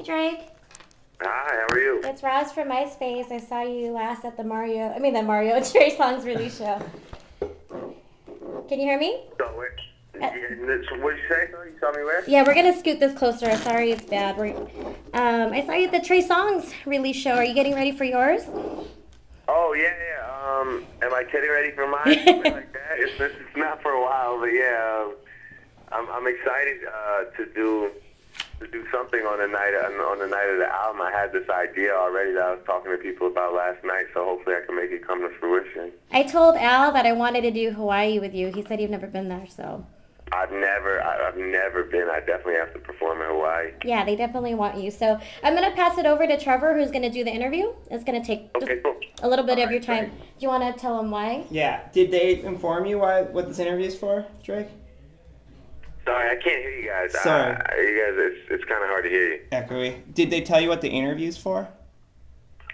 Hey Drake, Hi, how are you? it's Roz from MySpace. I saw you last at the Trey Songz release show. Can you hear me? So, wait, Uh, so what did you say? Sorry, you saw me where? yeah, we're gonna scoot this closer. Sorry, it's bad. I saw you at the Trey Songz release show. Are you getting ready for yours? Oh, yeah, yeah. Am I getting ready for mine? Something like that? It's not for a while, but yeah, I'm excited to do something on the night of the album. I had this idea already that I was talking to people about last night, so hopefully I can make it come to fruition. I told Al that I wanted to do Hawaii with you. He said you've never been there, so I've never been. I definitely have to perform in Hawaii. yeah, they definitely want you. So I'm gonna pass it over to Trevor, who's gonna do the interview. It's gonna take just Okay, cool. a little bit All of your right, time. thanks. Do you want to tell him why? Yeah. Did they inform you what this interview is for, Drake? Sorry, I can't hear you guys. Sorry. You guys, it's kind of hard to hear you. Echoey. Did they tell you what the interview's for?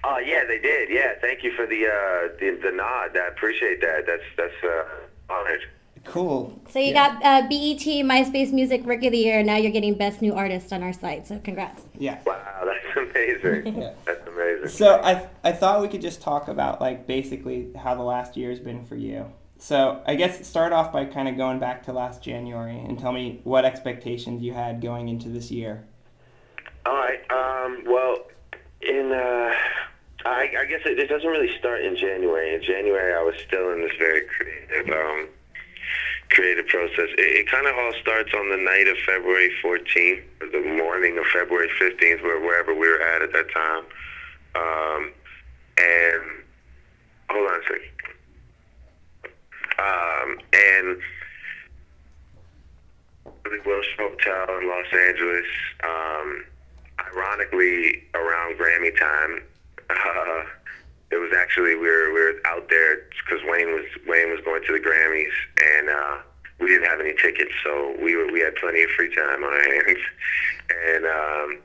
Oh yeah, they did. Yeah, thank you for the nod. I appreciate that. That's honored. Cool. So you Yeah. got BET MySpace Music Rookie of the Year. Now you're getting Best New Artist on our site. So congrats. Yeah. Wow, that's amazing. Yeah. That's amazing. So I thought we could just talk about like basically how the last year has been for you. So I guess start off by kind of going back to last January and tell me what expectations you had going into this year. All right. Well, I guess it doesn't really start in January. In January, I was still in this very creative process. It kind of all starts on the night of February 14th, or the morning of February 15th, wherever we were at that time. And hold on a second. And the Wilshire Hotel in Los Angeles. Ironically, around Grammy time, it was actually we were out there because Wayne was going to the Grammys, and we didn't have any tickets, so we had plenty of free time on our hands, and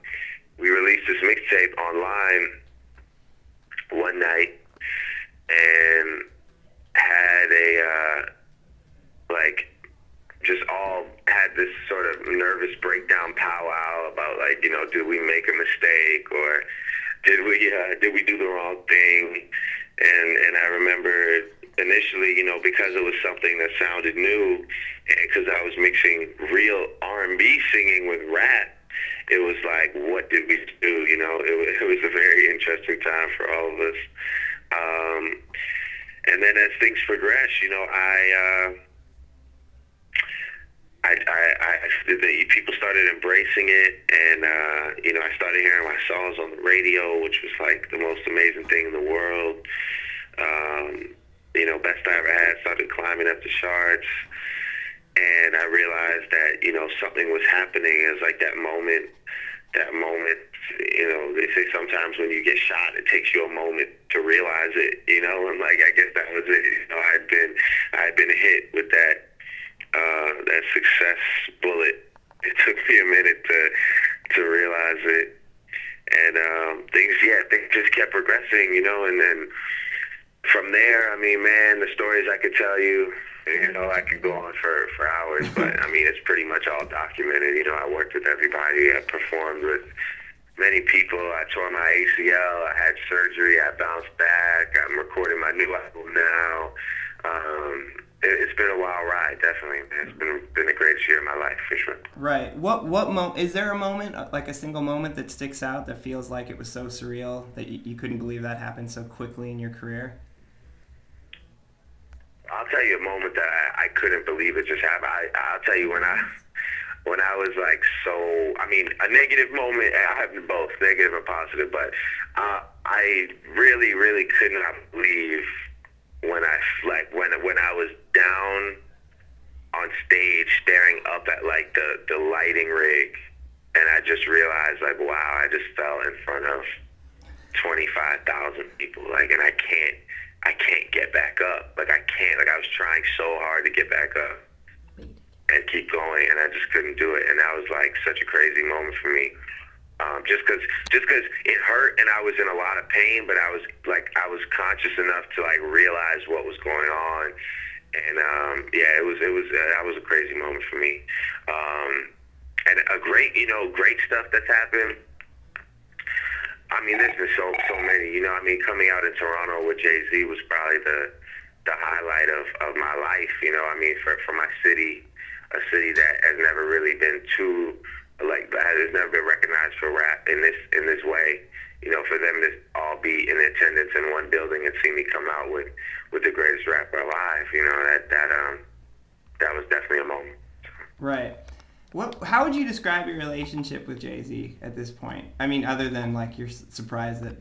we released this mixtape online one night, and had just all had this sort of nervous breakdown powwow about did we make a mistake, or did we do the wrong thing? And I remember initially, because it was something that sounded new, and because I was mixing real R&B singing with rap, it was like, what did we do? It was a very interesting time for all of us. And then as things progress, people started embracing it, and I started hearing my songs on the radio, which was like the most amazing thing in the world. Best I ever had started climbing up the charts, and I realized that something was happening. It was like that moment. They say sometimes when you get shot, it takes you a moment to realize it. And like I guess that was it. I had been hit with that success bullet. It took me a minute to realize it, and things just kept progressing, and then from there, I mean, man, the stories I could tell you, I could go on for hours, but I mean, it's pretty much all documented. I worked with everybody, I performed with many people, I tore my ACL, I had surgery, I bounced back, I'm recording my new album now. It's been a wild ride, definitely. It's been the greatest year of my life, for sure. Right. What is there a moment, like a single moment that sticks out that feels like it was so surreal that you couldn't believe that happened so quickly in your career? I'll tell you a moment that I couldn't believe it just happened. I'll tell you when I was like a negative moment. I have both negative and positive, but I really, really could not believe when I was down on stage staring up at like the lighting rig, and I just realized like, wow, I just fell in front of 25,000 people, and I can't get back up. Like I was trying so hard to get back up and keep going, and I just couldn't do it. And that was like such a crazy moment for me. Just cause it hurt and I was in a lot of pain, but I was conscious enough to like realize what was going on. And that was a crazy moment for me. And a great stuff that's happened. I mean, there's been so many. You know, I mean, coming out in Toronto with Jay-Z was probably the highlight of my life. You know, I mean, for my city, a city that has never really been too like has never been recognized for rap in this way. You know, for them to all be in attendance in one building and see me come out with the greatest rapper alive. You know, that was definitely a moment. Right. How would you describe your relationship with Jay-Z at this point? I mean, other than like you're surprised that